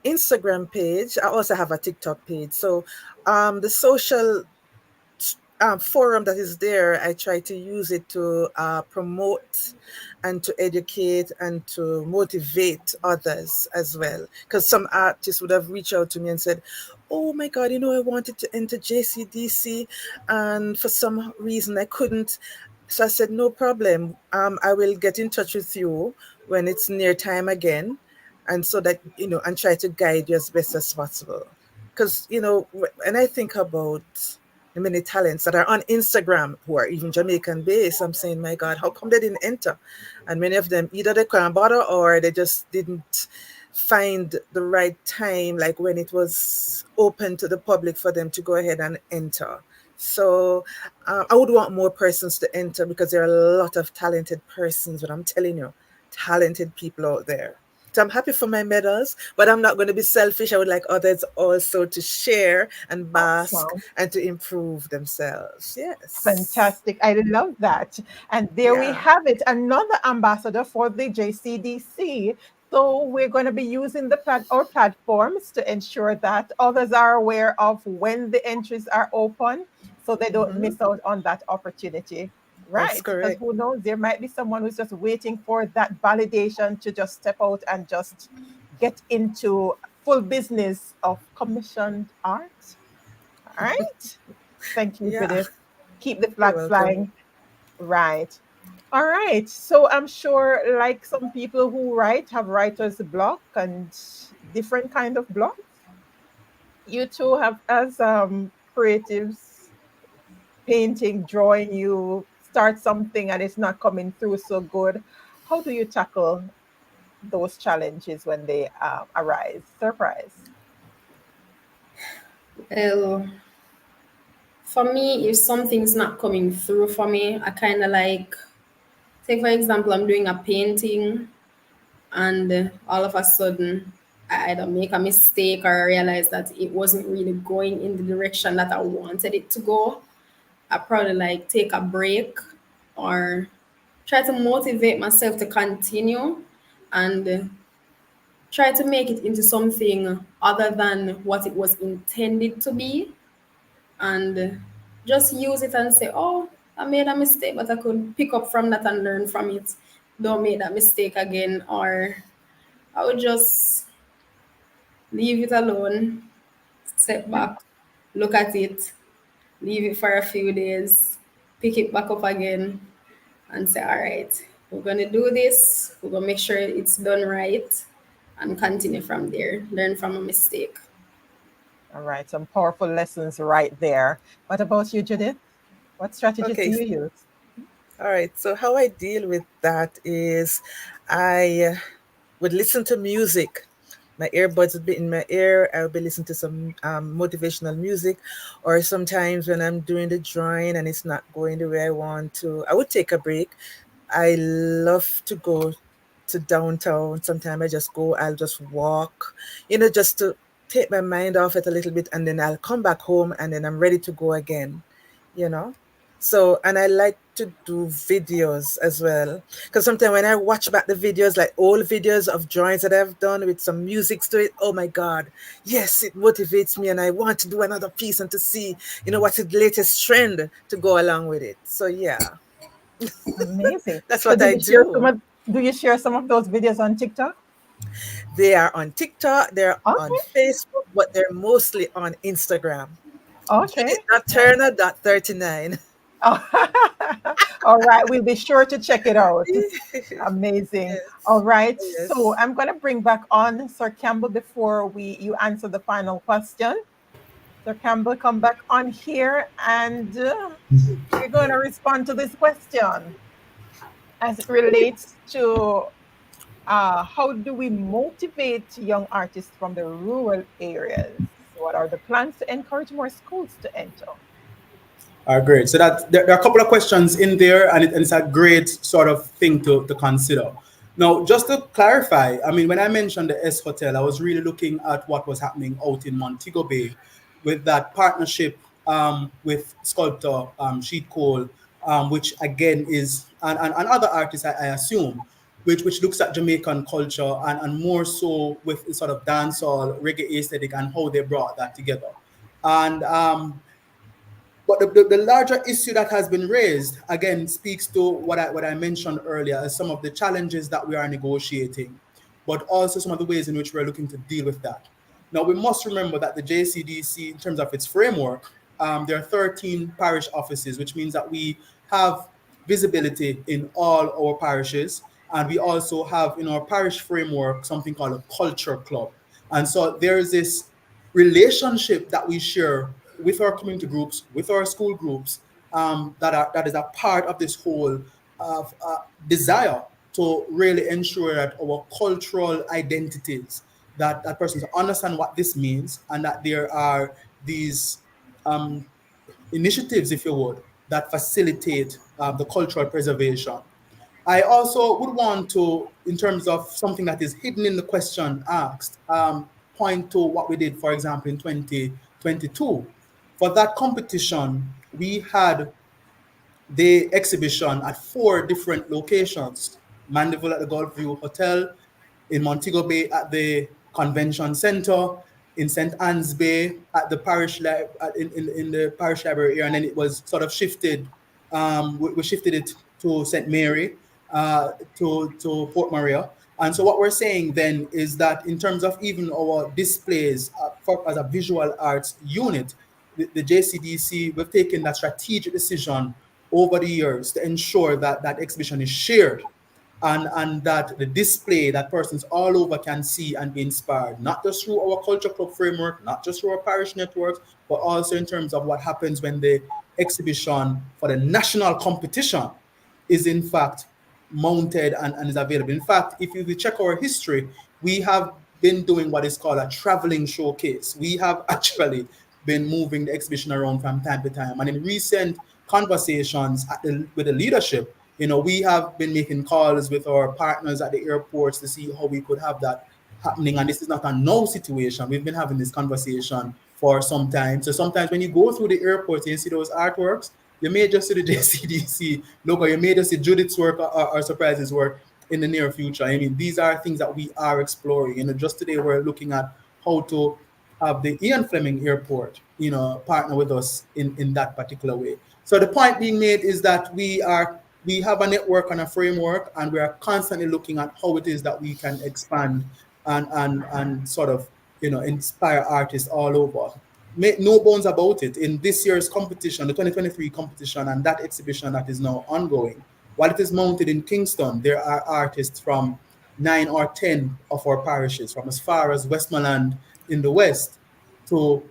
Instagram page. I also have a TikTok page. So the social forum that is there, I try to use it to promote and to educate and to motivate others as well. Because some artists would have reached out to me and said, "Oh my God, I wanted to enter JCDC, and for some reason I couldn't." So I said, "No problem. I will get in touch with you when it's near time again, and so that and try to guide you as best as possible." Because when I think about the many talents that are on Instagram who are even Jamaican based, I'm saying, my God, how come they didn't enter? And many of them, either they can't bother or they just didn't find the right time, like when it was open to the public for them to go ahead and enter. So I would want more persons to enter because there are a lot of talented persons, but I'm telling you, talented people out there. So I'm happy for my medals, but I'm not going to be selfish. I would like others also to share and bask Awesome. and to improve themselves. Yes. Fantastic. I love that. And there we Yeah. have it, another ambassador for the JCDC. So we're going to be using our platforms to ensure that others are aware of when the entries are open so they don't Hmm. miss out on that opportunity. That's Right. Because correct. who knows, there might be someone who's just waiting for that validation to just step out and just get into full business of commissioned art. All right. Thank you, Yeah. Judith. Keep the You're flag welcome. flying. Right. All right. So I'm sure, like some people who write have writer's block and different kind of blocks. You too have, as creatives, painting, drawing. You start something and it's not coming through so good. How do you tackle those challenges when they arise? Surprise. Well, for me, if something's not coming through for me, I kind of like, say for example, I'm doing a painting and all of a sudden I either make a mistake or I realize that it wasn't really going in the direction that I wanted it to go. I probably like take a break or try to motivate myself to continue and try to make it into something other than what it was intended to be, and just use it and say, oh, I made a mistake, but I could pick up from that and learn from it. Don't make that mistake again. Or I would just leave it alone, step back, look at it, leave it for a few days, pick it back up again, and say, all right, we're going to do this. We're going to make sure it's done right and continue from there. Learn from a mistake. All right. Some powerful lessons right there. What about you, Judith? What strategies do Okay. you use? All right. So how I deal with that is I would listen to music. My earbuds would be in my ear. I would be listening to some motivational music, or sometimes when I'm doing the drawing and it's not going the way I want to, I would take a break. I love to go to downtown. Sometimes I just go, I'll just walk, just to take my mind off it a little bit, and then I'll come back home and then I'm ready to go again, you know. So, and I like to do videos as well. Because sometimes when I watch back the videos, like old videos of drawings that I've done with some music to it, oh my God, yes, it motivates me and I want to do another piece and to see, what's the latest trend to go along with it. So yeah, Amazing. that's So what I do. do you share some of those videos on TikTok? They are on TikTok, they're on Okay. Facebook, but they're mostly on Instagram. Okay. Judith.turner.39. All right. We'll be sure to check it out. Amazing. All Yes. right. So Yes. I'm going to bring back on Sir Campbell before you answer the final question. Sir Campbell, come back on here and we're going to respond to this question as it relates to how do we motivate young artists from the rural areas? What are the plans to encourage more schools to enter? Great. So there are a couple of questions in there, and it's a great sort of thing to consider. Now, just to clarify, I mean, when I mentioned the S Hotel, I was really looking at what was happening out in Montego Bay with that partnership with sculptor Sheet Cole, which again is and other artists, I assume, which looks at Jamaican culture and more so with the sort of dancehall reggae aesthetic and how they brought that together. And but the larger issue that has been raised again speaks to what I mentioned earlier as some of the challenges that we are negotiating, but also some of the ways in which we're looking to deal with that. Now we must remember that the JCDC, in terms of its framework, there are 13 parish offices, which means that we have visibility in all our parishes, and we also have in our parish framework something called a culture club. And so there is this relationship that we share with our community groups, with our school groups, that is a part of this whole desire to really ensure that our cultural identities, that persons understand what this means, and that there are these initiatives, if you would, that facilitate the cultural preservation. I also would want to, in terms of something that is hidden in the question asked, point to what we did, for example, in 2022. For that competition, we had the exhibition at 4 different locations: Mandeville at the Gulf View Hotel, in Montego Bay at the Convention Center, in St. Anne's Bay at the in the parish library here, and then it was sort of shifted. We shifted it to St. Mary, to Port Maria. And so what we're saying then is that in terms of even our displays as a visual arts unit, the JCDC, we've taken that strategic decision over the years to ensure that that exhibition is shared, and that the display that persons all over can see and be inspired, not just through our culture club framework, not just through our parish networks, but also in terms of what happens when the exhibition for the national competition is in fact mounted and is available. In fact, if you check our history, we have been doing what is called a traveling showcase. We have actually been moving the exhibition around from time to time. And in recent conversations with the leadership, we have been making calls with our partners at the airports to see how we could have that happening. And this is not a no situation. We've been having this conversation for some time. So sometimes when you go through the airport and you see those artworks, you may just see the JCDC logo, you may just see Judith's work or Surprise's work in the near future. I mean, these are things that we are exploring. Just today we're looking at how to have the Ian Fleming Airport, partner with us in that particular way. So the point being made is that we have a network and a framework, and we are constantly looking at how it is that we can expand and sort of inspire artists all over. Make no bones about it. In this year's competition, the 2023 competition, and that exhibition that is now ongoing, while it is mounted in Kingston, there are artists from 9 or 10 of our parishes, from as far as Westmoreland in the west to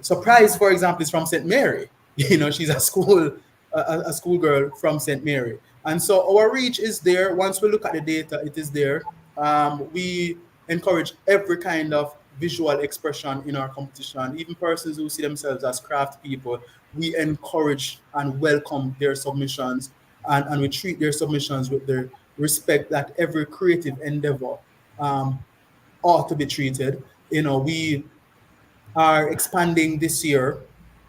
Surprise, for example, is from St. Mary. She's a schoolgirl from St. Mary. And so our reach is there. Once we look at the data, it is there. We encourage every kind of visual expression in our competition. Even persons who see themselves as craft people, we encourage and welcome their submissions, and we treat their submissions with the respect that every creative endeavor ought to be treated. We are expanding this year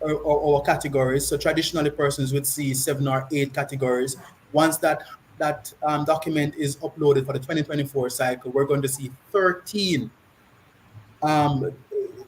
our categories. So traditionally persons would see 7 or 8 categories. Once that document is uploaded for the 2024 cycle, we're going to see 13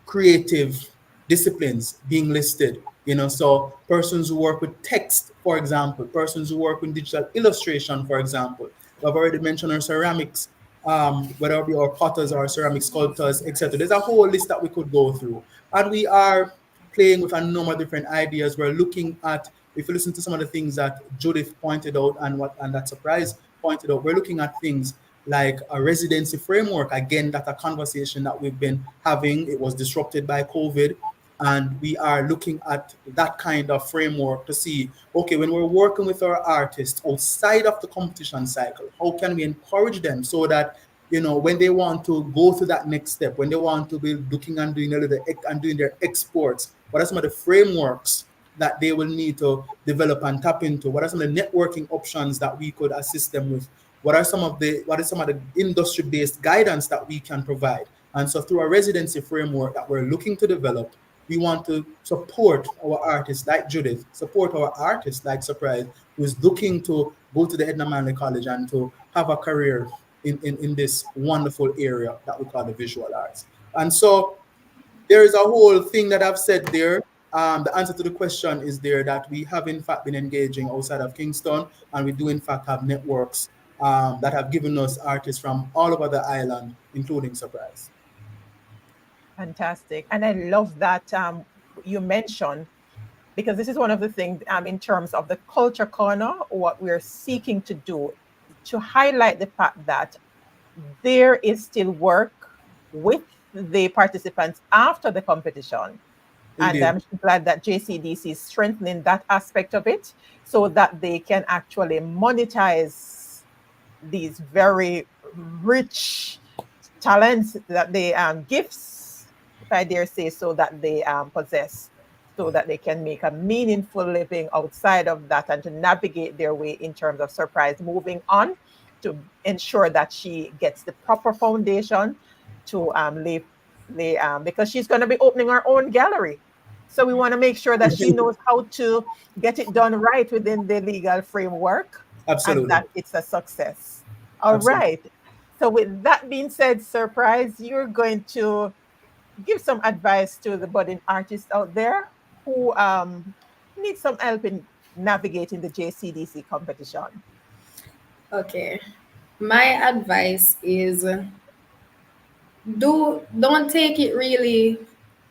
creative disciplines being listed. So persons who work with text, for example, persons who work with digital illustration, for example. I've already mentioned our ceramics, whether it be our potters or ceramic sculptors, etc. There's a whole list that we could go through. And we are playing with a number of different ideas. We're looking at, if you listen to some of the things that Judith pointed out and that Surprise pointed out, we're looking at things like a residency framework. Again, that's a conversation that we've been having. It was disrupted by COVID. And we are looking at that kind of framework to see, okay, when we're working with our artists outside of the competition cycle, how can we encourage them so that, when they want to go to that next step, when they want to be looking and doing their exports, what are some of the frameworks that they will need to develop and tap into? What are some of the networking options that we could assist them with? What is some of the industry-based guidance that we can provide? And so through a residency framework that we're looking to develop, we want to support our artists like Judith, support our artists like Surprise, who is looking to go to the Edna Manley College and to have a career in this wonderful area that we call the visual arts. And so there is a whole thing that I've said there. The answer to the question is there that we have in fact been engaging outside of Kingston, and we do in fact have networks that have given us artists from all over the island, including Surprise. Fantastic. And I love that you mentioned, because this is one of the things in terms of the culture corner, what we're seeking to do, to highlight the fact that there is still work with the participants after the competition. And Indeed. I'm glad that JCDC is strengthening that aspect of it so that they can actually monetize these very rich talents that they gifts, if I dare say so, that they possess, so that they can make a meaningful living outside of that and to navigate their way in terms of Surprise moving on to ensure that she gets the proper foundation to lay because she's going to be opening her own gallery. So we want to make sure that she knows how to get it done right within the legal framework and Absolutely. that it's a success. All Absolutely. right. So with that being said, Surprise, you're going to give some advice to the budding artists out there who need some help in navigating the JCDC competition. Okay. My advice is don't take it really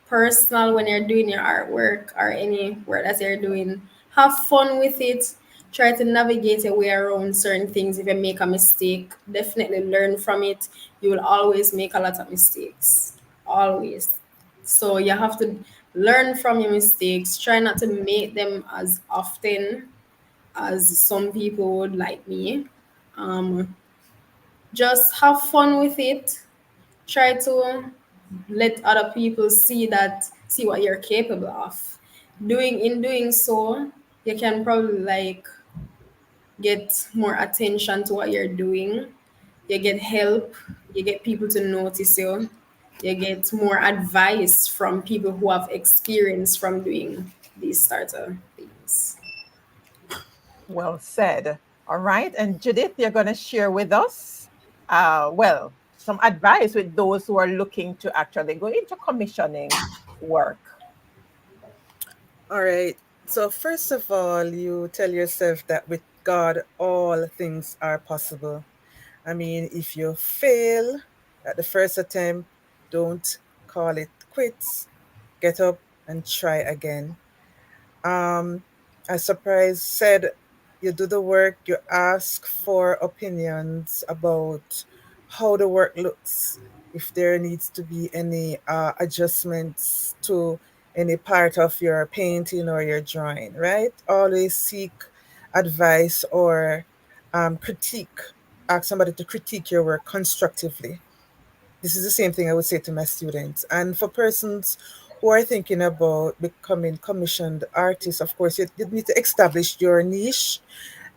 personal when you're doing your artwork or any work that you're doing. Have fun with it. Try to navigate your way around certain things. If you make a mistake, definitely learn from it. You will always make a lot of mistakes. Always. So you have to learn from your mistakes. Try not to make them as often as some people would like me. Um, just have fun with it. Try to let other people see what you're capable of doing so you can probably like get more attention to what you're doing, you get help, you get people to notice you, you get more advice from people who have experience from doing these sort of things. Well said. All right. And Judith, you're going to share with us, some advice with those who are looking to actually go into commissioning work. All right. So, first of all, you tell yourself that with God, all things are possible. I mean, if you fail at the first attempt, don't call it quits. Get up and try again. Um, as Surprise said, you do the work, you ask for opinions about how the work looks, if there needs to be any adjustments to any part of your painting or your drawing, right? Always seek advice or critique. Ask somebody to critique your work constructively. This is the same thing I would say to my students. And for persons who are thinking about becoming commissioned artists, of course, you need to establish your niche.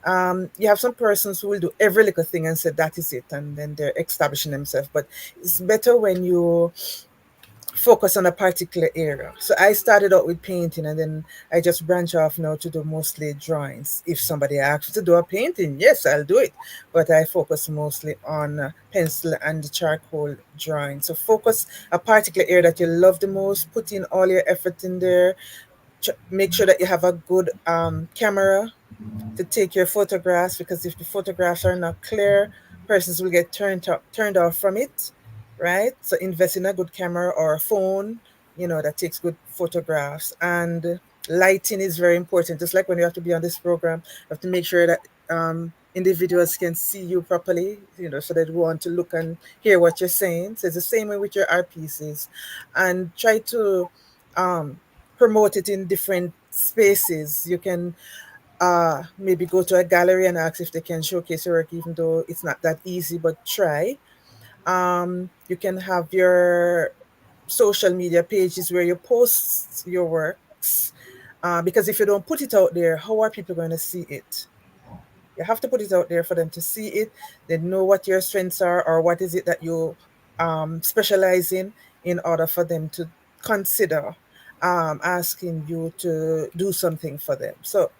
You have some persons who will do every little thing and say that is it, and then they're establishing themselves. But it's better when you focus on a particular area. So I started out with painting and then I just branch off now to do mostly drawings. If somebody asks me to do a painting, yes, I'll do it. But I focus mostly on pencil and charcoal drawing. So focus a particular area that you love the most, put in all your effort in there. Make sure that you have a good camera to take your photographs, because if the photographs are not clear, persons will get turned off from it, right? So invest in a good camera or a phone, that takes good photographs. And lighting is very important. Just like when you have to be on this program, you have to make sure that individuals can see you properly, so they want to look and hear what you're saying. So it's the same way with your art pieces, and try to promote it in different spaces. You can maybe go to a gallery and ask if they can showcase your work, even though it's not that easy, but try. You can have your social media pages where you post your works, because if you don't put it out there, how are people going to see it? You have to put it out there for them to see it. They know what your strengths are, or what is it that you specialize in order for them to consider asking you to do something for them. So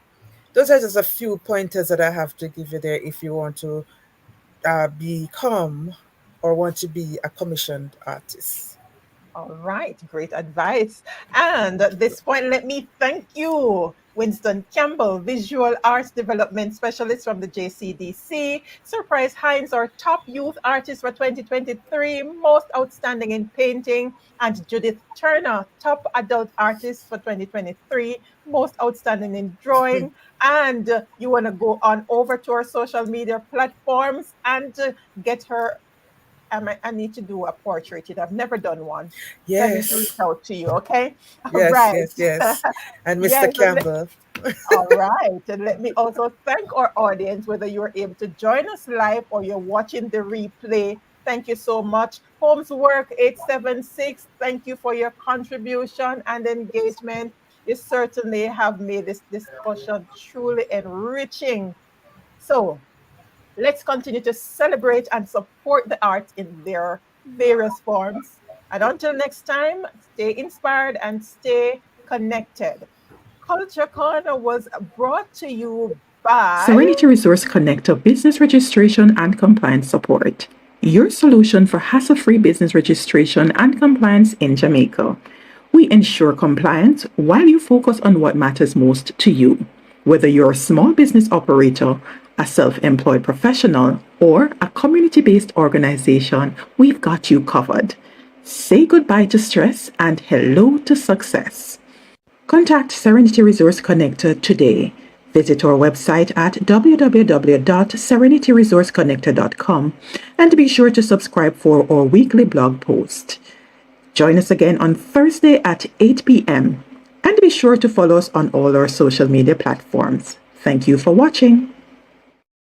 those are just a few pointers that I have to give you there if you want to become or want to be a commissioned artist. All right, great advice. And at this point, let me thank you, Winston Campbell, Visual Arts Development Specialist from the JCDC, Surprise Hines, our top youth artist for 2023, most outstanding in painting, and Judith Turner, top adult artist for 2023, most outstanding in drawing. And you want to go on over to our social media platforms and get her. I need to do a portrait. I've never done one. So I need to reach Yes, out to you, okay? All yes, right. yes, yes. And Mr. Yes, Campbell. all right. And let me also thank our audience, whether you're able to join us live or you're watching the replay. Thank you so much. Holmes Work 876, thank you for your contribution and engagement. You certainly have made this discussion truly enriching. So let's continue to celebrate and support the arts in their various forms. And until next time, stay inspired and stay connected. Culture Corner was brought to you by Serenity Resource Connector Business Registration and Compliance Support, your solution for hassle-free business registration and compliance in Jamaica. We ensure compliance while you focus on what matters most to you. Whether you're a small business operator, a self-employed professional, or a community-based organization, we've got you covered. Say goodbye to stress and hello to success. Contact Serenity Resource Connector today. Visit our website at www.serenityresourceconnector.com and be sure to subscribe for our weekly blog post. Join us again on Thursday at 8 p.m. and be sure to follow us on all our social media platforms. Thank you for watching.